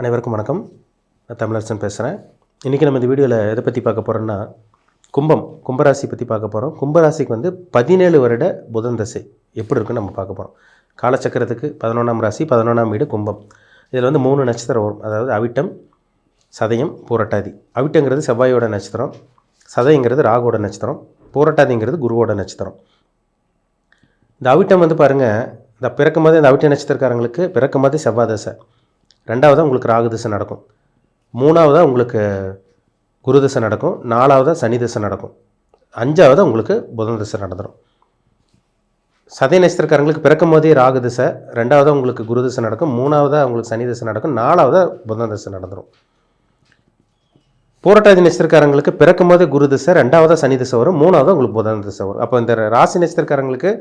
அனைவருக்கும் வணக்கம். நான் தமிழரசன் பேசுகிறேன். இன்றைக்கி நம்ம இந்த வீடியோவில் எதை பற்றி பார்க்க போகிறோம்னா, கும்பராசி பற்றி பார்க்க போகிறோம். கும்பராசிக்கு 17 வருட புதன் தசை எப்படி இருக்குன்னு நம்ம பார்க்க போகிறோம். காலச்சக்கரத்துக்கு 11ஆம் ராசி, 11ஆம் வீடு கும்பம். இதில் 3 நட்சத்திரம் வரும். அதாவது அவிட்டம், சதயம், பூரட்டாதி. அவிட்டங்கிறது செவ்வாயோட நட்சத்திரம், சதயங்கிறது ராகுவோட நட்சத்திரம், பூரட்டாதிங்கிறது குருவோட நட்சத்திரம். இந்த அவிட்டம் பாருங்கள், இந்த பிறக்கும் போது இந்த அவிட்ட நட்சத்திரக்காரங்களுக்கு பிறக்கும் போது செவ்வாய் தசை, 2ஆவதாக உங்களுக்கு ராகு தசை நடக்கும், 3ஆவதாக உங்களுக்கு குரு தசை நடக்கும், 4ஆவதாக சனி தசை நடக்கும், 5ஆவதாக உங்களுக்கு புதன் தசை நடந்துடும். சதய நட்சத்திரக்காரங்களுக்கு பிறக்கும் போதே ராகு தசை, 2ஆவதாக உங்களுக்கு குரு தசை நடக்கும், 3ஆவதாக உங்களுக்கு சனி தசை நடக்கும், 4ஆவதாக புதன் தசை நடந்துடும். பூரட்டாதி நட்சத்திரக்காரங்களுக்கு பிறக்கும் போதே குரு தசை, 2ஆவதாக சனி தசை வரும், 3ஆவதாக உங்களுக்கு புதன் தசை வரும். அப்போ இந்த ராசி நட்சத்திரக்காரங்களுக்கு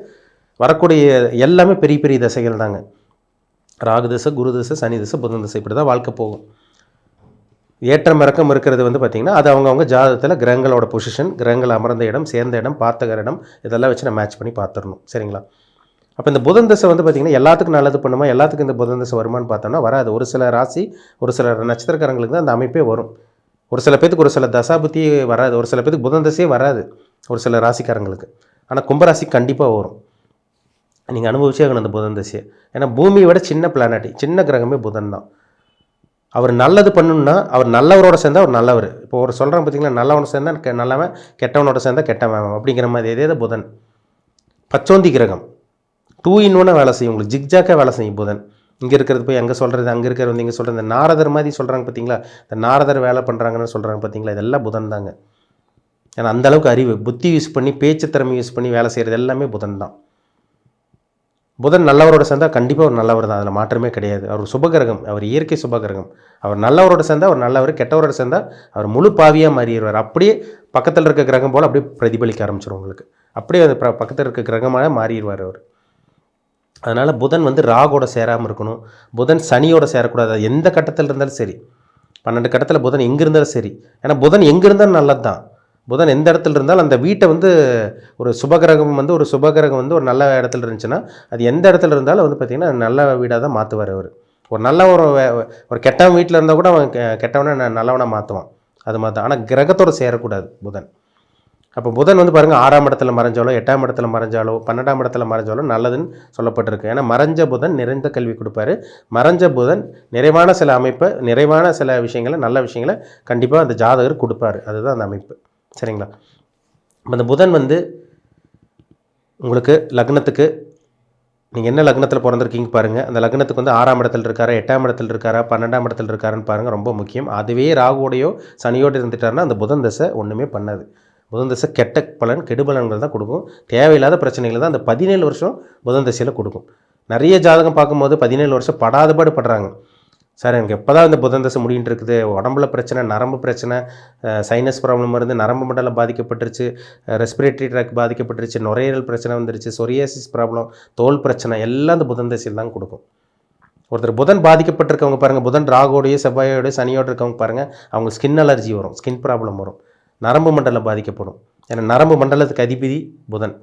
வரக்கூடிய எல்லாமே பெரிய பெரிய தசைகள் தாங்க. ராகு தசை, குரு தசை, சனி தசை, புதன் தசை, இப்படி தான் வாழ்க்கை போகும். ஏற்றம் இறக்கம் இருக்கிறது பார்த்திங்கன்னா அது அவங்கவுங்க ஜாதகத்தில் கிரகங்களோட பொசிஷன், கிரகங்கள் அமர்ந்த இடம், சேர்ந்த இடம், பார்த்த இடம், இதெல்லாம் வச்சு நம்ம மேட்ச் பண்ணி பார்த்துடணும். சரிங்களா? அப்போ இந்த புதன் தசை பார்த்திங்கன்னா எல்லாத்துக்கும் நல்லது பண்ணுமா, எல்லாத்துக்கும் இந்த புதன் தசை வருமானு பார்த்தோம்னா வராது. ஒரு சில ராசி, ஒரு சில நட்சத்திரக்காரங்களுக்கு தான் அந்த அமைப்பே வரும். ஒரு சில பேத்துக்கு ஒரு சில தசாபுத்தி வராது, ஒரு சில பேத்துக்கு புதன் தசையே வராது ஒரு சில ராசிக்காரங்களுக்கு. ஆனால் கும்பராசிக்கு கண்டிப்பாக வரும். நீங்கள் அனுபவிச்சே ஆகணும் அந்த புதன் தசையை. ஏன்னா பூமியை விட சின்ன பிளானட், சின்ன கிரகமே புதன் தான். அவர் நல்லது பண்ணணும்னா அவர் நல்லவரோட சேர்ந்தால் அவர் நல்லவர். இப்போ ஒரு சொல்கிறாங்க பார்த்தீங்களா, நல்லவனோட சேர்ந்தால் நல்லவன், கெட்டவனோட சேர்ந்தால் கெட்டவன் அப்படிங்கிற மாதிரி. இதே தான் புதன். பச்சோந்தி கிரகம், 2 in 1 வேலை செய்யும். உங்களுக்கு ஜிக்ஜாக்காக வேலை செய்யும் புதன். இங்கே இருக்கிறது போய் அங்கே சொல்கிறது, அங்கே இருக்கிறது இங்கே சொல்கிறது. இந்த நாரதர் மாதிரி சொல்கிறாங்க பார்த்தீங்களா, இந்த நாரதர் வேலை பண்ணுறாங்கன்னு சொல்கிறாங்க பார்த்தீங்களா, இதெல்லாம் புதன் தாங்க. ஏன்னா அந்தளவுக்கு அறிவு, புத்தி யூஸ் பண்ணி, பேச்சு திறமை யூஸ் பண்ணி வேலை செய்கிறது எல்லாமே புதன் தான். புதன் நல்லவரோட சேர்ந்தால் கண்டிப்பாக ஒரு நல்லவர் தான், அதில் மாற்றமே கிடையாது. அவர் சுபகிரகம், அவர் இயற்கை சுபகிரகம். அவர் நல்லவரோட சேர்ந்தால் அவர் நல்லவர், கெட்டவரோட சேர்ந்தால் அவர் முழு பாவியாக மாறிடுவார். அப்படியே பக்கத்தில் இருக்க கிரகம் போல் அப்படியே பிரதிபலிக்க ஆரம்பிச்சிடும் உங்களுக்கு. அப்படியே அது பக்கத்தில் இருக்க கிரகமாக மாறிடுவார் அவர். அதனால் புதன் ராகோட சேராமல் இருக்கணும், புதன் சனியோட சேரக்கூடாது. எந்த கட்டத்தில் இருந்தாலும் சரி, 12 கட்டத்தில் புதன் எங்கே இருந்தாலும் சரி. ஏன்னா புதன் எங்கே இருந்தாலும் நல்லது தான். புதன் எந்த இடத்துல இருந்தாலும் அந்த வீட்டை ஒரு சுபகிரகம் ஒரு சுபகிரகம் ஒரு நல்ல இடத்துல இருந்துச்சுன்னா அது எந்த இடத்துல இருந்தாலும் பார்த்திங்கன்னா நல்ல வீடாக தான் மாற்றுவார் அவர். ஒரு நல்ல ஒரு கெட்டவன் வீட்டில் இருந்தால் கூட அவன் கெட்டவனை நல்லவனாக மாற்றுவான். அது மாதிரி தான். ஆனால் கிரகத்தோடு சேரக்கூடாது புதன். அப்போ புதன் பாருங்கள், 6ஆம் இடத்துல மறைஞ்சாலோ, 8ஆம் இடத்துல மறைஞ்சாலோ, 12ஆம் இடத்துல மறைஞ்சாலோ நல்லதுன்னு சொல்லப்பட்டிருக்கு. ஏன்னா மறைஞ்ச புதன் நிறைந்த கல்வி கொடுப்பாரு. மறைஞ்ச புதன் நிறைவான சில அமைப்பை, நிறைவான சில விஷயங்களை, நல்ல விஷயங்களை கண்டிப்பாக அந்த ஜாதகர் கொடுப்பார். அதுதான் அந்த அமைப்பு. சரிங்களா? அந்த புதன் உங்களுக்கு லக்னத்துக்கு, நீங்கள் என்ன லக்னத்தில் பிறந்திருக்கீங்க பாருங்கள். அந்த லக்னத்துக்கு 6ஆம் இடத்துல இருக்காரா, 8ஆம் இடத்துல இருக்காரா, 12ஆம் இடத்துல இருக்காருன்னு பாருங்கள். ரொம்ப முக்கியம். அதுவே ராகுவோடையோ சனியோடு இருந்துட்டாருன்னா அந்த புதன் தசை ஒன்றுமே பண்ணாது. புதன் தசை கெட்ட பலன், கெடுபலன்கள் தான் கொடுக்கும். தேவையில்லாத பிரச்சனைகள் தான் அந்த 17 வருஷம் புதன் தசையில் கொடுக்கும். நிறைய ஜாதகம் பார்க்கும்போது 17 வருஷம் படாதபாடு படுறாங்க. சார் எனக்கு எப்போ தான் இந்த புதன் தசை முடிகிட்டு இருக்குது, உடம்புல பிரச்சனை, நரம்பு பிரச்சனை, சைனஸ் ப்ராப்ளம் இருந்து நரம்பு மண்டலம் பாதிக்கப்பட்டுருச்சு, ரெஸ்பிரேட்டரி ட்ராக் பாதிக்கப்பட்டுருச்சு, நுரையீரல் பிரச்சனை வந்துருச்சு, சொரியாசிஸ் ப்ராப்ளம், தோல் பிரச்சனை எல்லாம் இந்த புதன் தசையில் தான் கொடுக்கும். ஒருத்தர் புதன் பாதிக்கப்பட்டிருக்கவங்க பாருங்கள், புதன் ராகோடையோ செவ்வாயோடையோ சனியோடு இருக்கவங்க பாருங்கள், அவங்க ஸ்கின் அலர்ஜி வரும், ஸ்கின் ப்ராப்ளம் வரும், நரம்பு மண்டலம் பாதிக்கப்படும். ஏன்னா நரம்பு மண்டலத்துக்கு அதிபதி புதன்,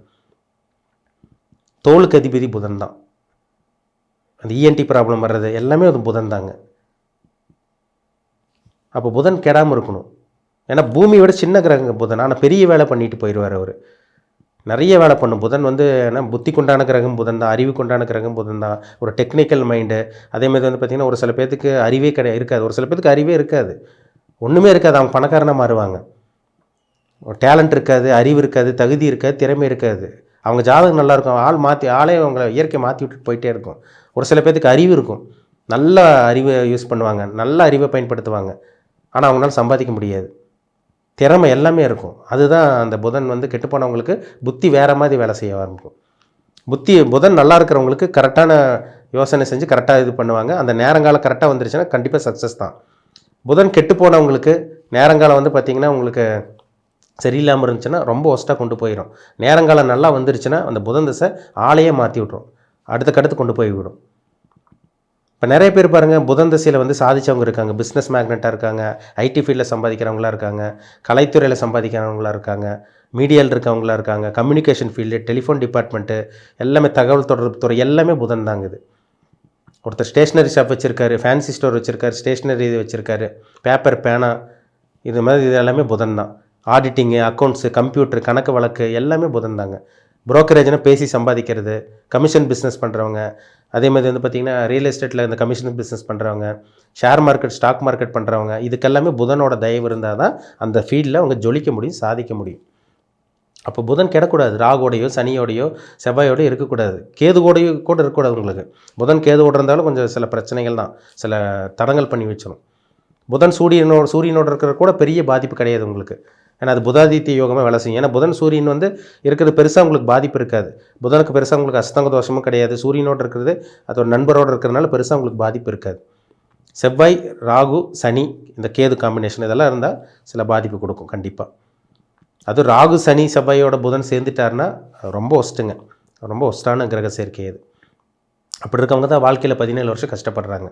தோலுக்கு அதிபதி புதன் தான். அந்த இஎன்டி ப்ராப்ளம் வர்றது எல்லாமே அது புதன் தாங்க. அப்போ புதன் கெடாமல் இருக்கணும். ஏன்னா பூமியை விட சின்ன கிரகங்க புதன், ஆனால் பெரிய வேலை பண்ணிட்டு போயிடுவார் அவர். நிறைய வேலை பண்ணும் புதன். ஏன்னா புத்தி கொண்டான கிரகம் புதன் தான், அறிவு கொண்டான கிரகம் புதன் தான், ஒரு டெக்னிக்கல் மைண்டு. அதேமாதிரி பார்த்திங்கன்னா ஒரு சில பேத்துக்கு அறிவே இருக்காது, ஒரு சில பேத்துக்கு அறிவே இருக்காது, ஒன்றுமே இருக்காது, அவங்க பணக்காரனாக மாறுவாங்க. டேலண்ட் இருக்காது, அறிவு இருக்காது, தகுதி இருக்காது, திறமை இருக்காது. அவங்க ஜாதகம் நல்லாயிருக்கும், ஆளே அவங்கள இயற்கை மாற்றி விட்டுட்டு போயிட்டே இருக்கும். ஒரு சில பேத்துக்கு அறிவு இருக்கும், நல்ல அறிவை யூஸ் பண்ணுவாங்க, நல்ல அறிவை பயன்படுத்துவாங்க, ஆனால் அவங்களால சம்பாதிக்க முடியாது. திறமை எல்லாமே இருக்கும். அதுதான் அந்த புதன் கெட்டுப்போனவங்களுக்கு புத்தி வேறு மாதிரி வேலை செய்ய ஆரம்பிக்கும். புதன் நல்லா இருக்கிறவங்களுக்கு கரெக்டான யோசனை செஞ்சு கரெக்டாக இது பண்ணுவாங்க. அந்த நேரங்காலம் கரெக்டாக வந்துருச்சுன்னா கண்டிப்பாக சக்ஸஸ் தான். புதன் கெட்டு போனவங்களுக்கு நேரங்காலம் பார்த்திங்கன்னா உங்களுக்கு சரியில்லாமல் இருந்துச்சுன்னா ரொம்ப ஒஸ்ட்டாக கொண்டு போயிடும். நேரங்காலம் நல்லா வந்துருச்சுன்னா அந்த புதன் தசை ஆளையே மாற்றி விட்ரும், அடுத்த கட்டத்து கொண்டு போய் விடும். இப்போ நிறைய பேர் பாருங்கள், புதன் தசையில் சாதித்தவங்க இருக்காங்க, பிஸ்னஸ் மேக்னெட்டாக இருக்காங்க, ஐடி ஃபீல்டில் சம்பாதிக்கிறவங்களா இருக்காங்க, கலைத்துறையில் சம்பாதிக்கிறவங்களா இருக்காங்க, மீடியாவில் இருக்கவங்களா இருக்காங்க, கம்யூனிகேஷன் ஃபீல்டு, டெலிஃபோன் டிபார்ட்மெண்ட்டு, எல்லாமே தகவல் தொடர்பு துறை எல்லாமே புதன் தாங்குது. ஒருத்தர் ஸ்டேஷ்னரி ஷாப் வச்சுருக்காரு, ஃபேன்சி ஸ்டோர் வச்சுருக்காரு, ஸ்டேஷ்னரி இது வச்சுருக்காரு, பேப்பர் பேனா இது மாதிரி இது எல்லாமே புதன் தான். ஆடிட்டிங்கு, அக்கௌண்ட்ஸு, கம்ப்யூட்டர், கணக்கு வழக்கு எல்லாமே புதன் தாங்க. புரோக்கரேஜ்னா பேசி சம்பாதிக்கிறது, கமிஷன் பிஸ்னஸ் பண்ணுறவங்க, அதே மாதிரி வந்து பார்த்திங்கன்னா ரியல் எஸ்டேட்டில் இந்த கமிஷன் பிஸ்னஸ் பண்ணுறவங்க, ஷேர் மார்க்கெட் ஸ்டாக் மார்க்கெட் பண்ணுறவங்க, இதுக்கெல்லாமே புதனோட தயவு இருந்தால் தான் அந்த ஃபீல்டில் அவங்க ஜொலிக்க முடியும், சாதிக்க முடியும். அப்போ புதன் கெடக்கூடாது. ராகுவோடையோ சனியோடையோ செவ்வாயோடையோ இருக்கக்கூடாது. கேதுவோடையோ கூட இருக்கக்கூடாது. உங்களுக்கு புதன் கேதுவோடு இருந்தாலும் கொஞ்சம் சில பிரச்சனைகள் தான், சில தடங்கள் பண்ணி வச்சிடும். புதன் சூரியனோட இருக்கிற கூட பெரிய பாதிப்பு கிடையாது உங்களுக்கு. ஏன்னா அது புதாதித்ய யோகமாக வேலை செய்யும். ஏன்னா புதன் சூரியன் வந்து இருக்கிறது பெருசாக உங்களுக்கு பாதிப்பு இருக்காது. புதனுக்கு பெருசாக உங்களுக்கு அஸ்தங்க தோஷமும் கிடையாது. சூரியனோடு இருக்கிறது அது ஒரு நண்பரோடு இருக்கிறதுனால பெருசாக உங்களுக்கு பாதிப்பு இருக்காது. செவ்வாய், ராகு, சனி, இந்த கேது காம்பினேஷன் இதெல்லாம் இருந்தால் சில பாதிப்பு கொடுக்கும் கண்டிப்பாக. அதுவும் ராகு, சனி, செவ்வாயோட புதன் சேர்ந்துட்டாருன்னா ரொம்ப ஒஸ்ட்டுங்க. ரொம்ப ஒஸ்ட்டான கிரக சேர்க்கை அது. அப்படி இருக்கவங்க தான் வாழ்க்கையில் 17 வருஷம் கஷ்டப்படுறாங்க.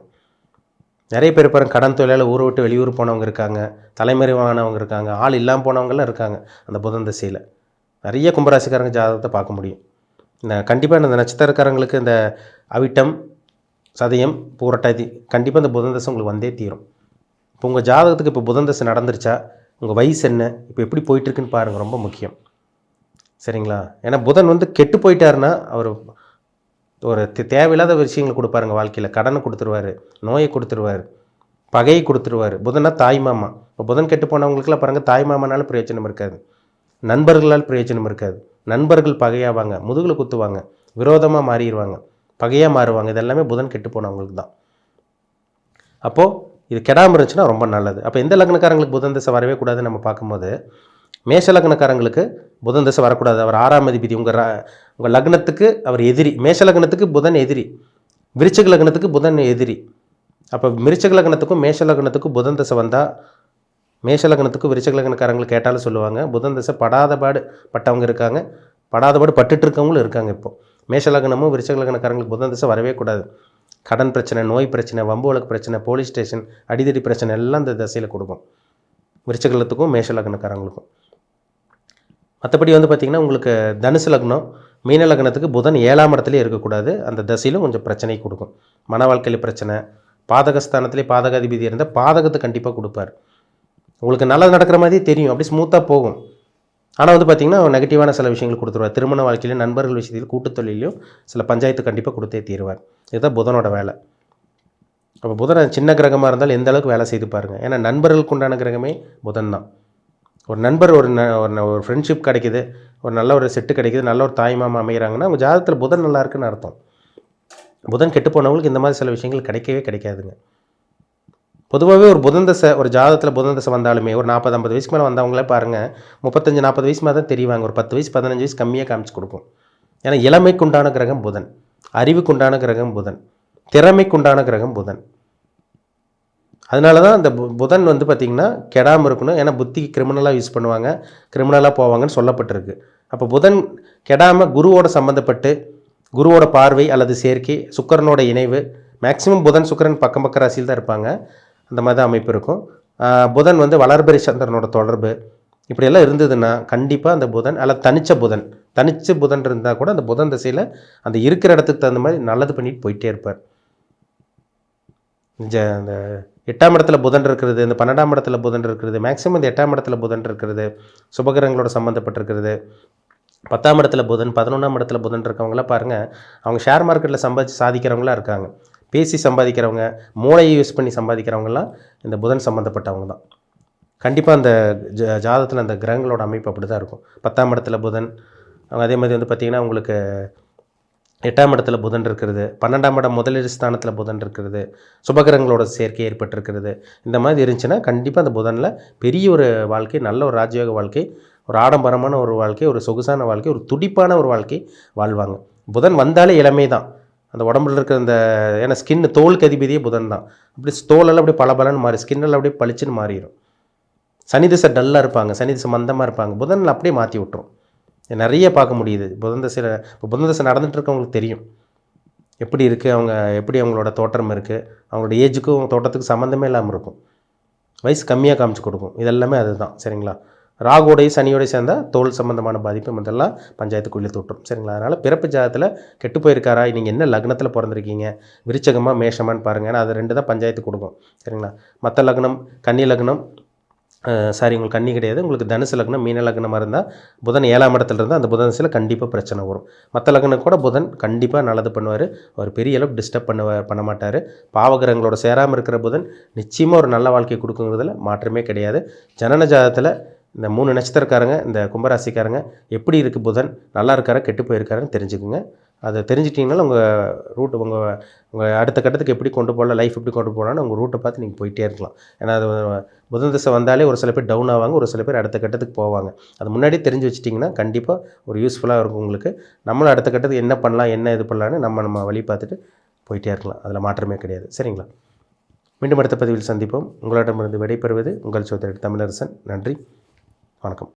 நிறைய பேர் பாருங்க, கடன் தொழிலால் ஊரை விட்டு வெளியூர் போனவங்க இருக்காங்க, தலைமறைவானவங்க இருக்காங்க, ஆள் இல்லாமல் போனவங்களாம் இருக்காங்க அந்த புதன் திசையில். நிறைய கும்பராசிக்காரங்க ஜாதகத்தை பார்க்க முடியும். கண்டிப்பாக இந்த நட்சத்திரக்காரங்களுக்கு இந்த அவிட்டம், சதயம், பூரட்டாதி கண்டிப்பாக இந்த புதன் தசை உங்களுக்கு வந்தே தீரும். இப்போ உங்கள் ஜாதகத்துக்கு இப்போ புதன் தசை நடந்துருச்சா, உங்கள் வயசு என்ன, இப்போ எப்படி போயிட்டுருக்குன்னு பாருங்கள், ரொம்ப முக்கியம். சரிங்களா? ஏன்னா புதன் வந்து கெட்டு போயிட்டாருன்னா அவர் ஒரு தேவையில்லாத விஷயங்களை கொடுப்பாருங்க வாழ்க்கையில். கடனை கொடுத்துருவார், நோயை கொடுத்துருவார், பகையை கொடுத்துருவார். புதனா தாய் மாமா. இப்போ புதன் கெட்டு போனவங்களுக்குலாம் பாருங்கள், தாய் மாமனால பிரயோஜனம் இருக்காது, நண்பர்களால் பிரயோஜனம் இருக்காது. நண்பர்கள் பகையாவாங்க, முதுகில் குத்துவாங்க, விரோதமாக மாறிடுவாங்க, பகையாக மாறுவாங்க. இதெல்லாமே புதன் கெட்டு போனவங்களுக்கு தான். அப்போது இது கெடாமல் இருந்துச்சுன்னா ரொம்ப நல்லது. அப்போ எந்த லக்னக்காரங்களுக்கு புதன் தசை வரவே கூடாதுன்னு நம்ம பார்க்கும்போது, மேஷ லக்னக்காரங்களுக்கு புதன் தசை வரக்கூடாது. அவர் 6ஆம் அதிபதி. உங்கள் லக்னத்துக்கு அவர் எதிரி. மேஷ லக்னத்துக்கு புதன் எதிரி, விருச்சிக லக்னத்துக்கு புதன் எதிரி. அப்போ விருச்சிக லக்னத்துக்கும் மேஷ லக்னத்துக்கும் புதன் தசை வந்தால், மேஷ லக்னத்துக்கும் விருச்சிக லக்னக்காரங்களுக்கு கேட்டாலும் சொல்லுவாங்க, புதன் தசை படாதபாடு பட்டவங்க இருக்காங்க, படாதபாடு பட்டுட்டு இருக்கவங்களும் இருக்காங்க. இப்போது மேஷ லக்னமும் விருச்சிக லக்னக்காரங்களுக்கு புதன் தசை வரவே கூடாது. கடன் பிரச்சனை, நோய் பிரச்சனை, வம்பு வழக்கு பிரச்சனை, போலீஸ் ஸ்டேஷன், அடிதடி பிரச்சனை எல்லாம் இந்த தசையில் கொடுக்கும், விருச்சிக லக்னத்துக்கும் மேஷ லக்னக்காரங்களுக்கும். மற்றபடி வந்து பார்த்திங்கன்னா உங்களுக்கு தனுசு லக்னம், மீன லக்னத்துக்கு புதன் 7ஆம் இடத்துலேயே இருக்கக்கூடாது. அந்த தசையிலும் கொஞ்சம் பிரச்சனை கொடுக்கும். மன வாழ்க்கையில் பிரச்சனை, பாதகஸ்தானத்திலே பாதகாதிபதி இருந்தால் பாதகத்தை கண்டிப்பாக கொடுப்பார். உங்களுக்கு நல்லா நடக்கிற மாதிரியே தெரியும், அப்படி ஸ்மூத்தாக போகும். ஆனால் வந்து பார்த்திங்கன்னா நெகட்டிவான சில விஷயங்கள் கொடுத்துருவார். திருமண வாழ்க்கையிலும், நண்பர்கள் விஷயத்தில், கூட்டுத் தொழிலையும் சில பஞ்சாயத்து கண்டிப்பாக கொடுத்தே தீருவார். இதுதான் புதனோட வேலை. அப்போ புதன் சின்ன கிரகமாக இருந்தாலும் எந்த அளவுக்கு வேலை செய்து பாருங்கள். ஏன்னா நண்பர்களுக்கு உண்டான கிரகமே புதன் தான். ஒரு நண்பர், ஒரு ஃப்ரெண்ட்ஷிப் கிடைக்கிது, ஒரு நல்ல ஒரு செட்டு கிடைக்கிது, நல்ல ஒரு தாய் மாமா அமைகிறாங்கன்னா அவங்க ஜாதகத்தில் புதன் நல்லா இருக்குன்னு அர்த்தம். புதன் கெட்டு போனவங்களுக்கு இந்த மாதிரி சில விஷயங்கள் கிடைக்கவே கிடைக்காதுங்க. பொதுவாகவே ஒரு புதன் தசை, ஒரு ஜாதகத்தில் புதன் தசை வந்தாலுமே ஒரு 40-50 வயசுக்கு மேலே வந்தவங்களே பாருங்கள், 35-40 வயசு மேலே தான் தெரிவாங்க. ஒரு 10 வயசு 15 வயசு கம்மியாக காமிச்சு கொடுக்கும். ஏன்னா இளமைக்குண்டான கிரகம் புதன், அறிவுக்குண்டான கிரகம் புதன், திறமைக்குண்டான கிரகம் புதன். அதனால தான் அந்த புதன் வந்து பார்த்திங்கன்னா கெடாமல் இருக்கணும். ஏன்னா புத்திக்கு கிரிமினலாக யூஸ் பண்ணுவாங்க, கிரிமினலாக போவாங்கன்னு சொல்லப்பட்டிருக்கு. அப்போ புதன் கெடாமல் குருவோட சம்மந்தப்பட்டு, குருவோட பார்வை அல்லது சேர்க்கை, சுக்கரனோட இணைவு, மேக்ஸிமம் புதன் சுக்கரன் பக்கம் பக்க ராசியில் தான் இருப்பாங்க, அந்த மாதிரி தான் அமைப்பு இருக்கும். புதன் வந்து வளர்பிறை சந்திரனோட தொடர்பு இப்படியெல்லாம் இருந்ததுன்னா கண்டிப்பாக அந்த புதன், அல்லது தனிச்ச புதன் இருந்தால் கூட அந்த புதன் திசையில் அந்த இருக்கிற இடத்துக்கு தகுந்த மாதிரி நல்லது பண்ணிட்டு போயிட்டே இருப்பார். அந்த 8ஆம் இடத்துல புதன் இருக்கிறது, இந்த 12ஆம் இடத்துல புதன் இருக்கிறது, மேக்ஸிமம் இந்த 8ஆம் இடத்துல புதன் இருக்கிறது, சுபகிரகங்களோட சம்மந்தப்பட்டிருக்கிறது, 10ஆம் இடத்துல புதன், 11ஆம் இடத்துல புதன் இருக்கவங்களாம் பாருங்கள், அவங்க ஷேர் மார்க்கெட்டில் சாதிக்கிறவங்களாம் இருக்காங்க. பேசி சம்பாதிக்கிறவங்க, மூளையை யூஸ் பண்ணி சம்பாதிக்கிறவங்கலாம் இந்த புதன் சம்மந்தப்பட்டவங்க தான். கண்டிப்பாக அந்த ஜாதகத்தில் அந்த கிரகங்களோட அமைப்பு அப்படி தான் இருக்கும். 10ஆம் இடத்துல புதன், அதே மாதிரி வந்து பார்த்திங்கன்னா உங்களுக்கு 8ஆம் இடத்துல புதன் இருக்கிறது, 12ஆம் இடம் முதலீடு ஸ்தானத்தில் புதன் இருக்கிறது, சுபகிரகங்களோட சேர்க்கை ஏற்பட்டிருக்கிறது, இந்த மாதிரி இருந்துச்சுன்னா கண்டிப்பாக அந்த புதனில் பெரிய ஒரு வாழ்க்கை, நல்ல ஒரு ராஜயோக வாழ்க்கை, ஒரு ஆடம்பரமான ஒரு வாழ்க்கை, ஒரு சொகுசான வாழ்க்கை, ஒரு துடிப்பான ஒரு வாழ்க்கை வாழ்வாங்க. புதன் வந்தாலே இளமை தான். அந்த உடம்புல இருக்கிற அந்த, ஏன்னா ஸ்கின், தோலுக்கு அதிபதியே புதன் தான். அப்படி தோலெல்லாம் அப்படியே பலபலன்னு மாறி, ஸ்கின்னெல்லாம் அப்படியே பளிச்சுன்னு மாறிடும். சனி திசை டல்லாக இருப்பாங்க, சனி திசை மந்தமாக இருப்பாங்க, புதனில் அப்படியே மாற்றி விட்டுரும். நிறைய பார்க்க முடியுது புதன் தசையில். இப்போ புதன் தசை நடந்துகிட்டு இருக்கவங்களுக்கு தெரியும் எப்படி இருக்குது, அவங்க எப்படி அவங்களோட தோற்றம் இருக்குது, அவங்களோட ஏஜுக்கும் தோட்டத்துக்கும் சம்மந்தமே இல்லாமல் இருக்கும், வயசு கம்மியாக காமிச்சு கொடுக்கும். இதெல்லாமே அதுதான். சரிங்களா? ராகுடைய சனியோட சேர்ந்தால் தோல் சம்பந்தமான பாதிப்பு இதெல்லாம் பஞ்சாயத்துக்குள்ளே தொட்டும். சரிங்களா? அதனால் பிறப்பு ஜாதத்தில் கெட்டு போயிருக்காரா, நீங்கள் என்ன லக்னத்தில் பிறந்திருக்கீங்க, விருச்சகமாக மேஷமான்னு பாருங்கள். ஏன்னா அது 2 தான் பஞ்சாயத்து கொடுக்கும். சரிங்களா? மற்ற லக்னம் கன்னி லக்னம் உங்களுக்கு கன்னி கிடையாது, உங்களுக்கு தனுசு லக்னம் மீன லக்னமாக இருந்தால் புதன் 7ஆம் இடத்துல இருந்தால் அந்த புதன் திசையில் கண்டிப்பாக பிரச்சனை வரும். மற்ற லக்னம் கூட புதன் கண்டிப்பாக நல்லது பண்ணுவார், அவர் பெரிய அளவுக்கு டிஸ்டர்ப் பண்ண மாட்டார். பாவகிரகங்களோட சேராமல் இருக்கிற புதன் நிச்சயமாக ஒரு நல்ல வாழ்க்கை கொடுக்குங்கிறதுல மாற்றமே கிடையாது. ஜனன ஜாதத்தில் இந்த 3 நட்சத்திரக்காரங்க, இந்த கும்பராசிக்காரங்க எப்படி இருக்குது புதன், நல்லா இருக்காரா கெட்டு போயிருக்காருன்னு தெரிஞ்சுக்குங்க. அதை தெரிஞ்சிட்டிங்கனாலும் உங்கள் அடுத்த கட்டத்துக்கு எப்படி கொண்டு போகலாம், லைஃப் எப்படி கொண்டு போகலான்னு உங்கள் ரூட்டை பார்த்து நீங்கள் போயிட்டே இருக்கலாம். ஏன்னா அது புதன் திசை வந்தாலே ஒரு சில பேர் டவுன் ஆவாங்க, ஒரு சில பேர் அடுத்த கட்டத்துக்கு போவாங்க. அது முன்னாடியே தெரிஞ்சு வச்சிட்டிங்கன்னா கண்டிப்பாக ஒரு யூஸ்ஃபுல்லாக இருக்கும் உங்களுக்கு. நம்மளும் அடுத்த கட்டத்துக்கு என்ன பண்ணலாம், என்ன இது பண்ணலான்னு நம்ம வழி பார்த்துட்டு போயிட்டே இருக்கலாம். அதில் மாற்றமே கிடையாது. சரிங்களா? மீண்டும் அடுத்த பதிவில் சந்திப்போம். உங்களிடமிருந்து விடைபெறுவது உங்கள் சோதரர் தமிழரசன். நன்றி, வணக்கம்.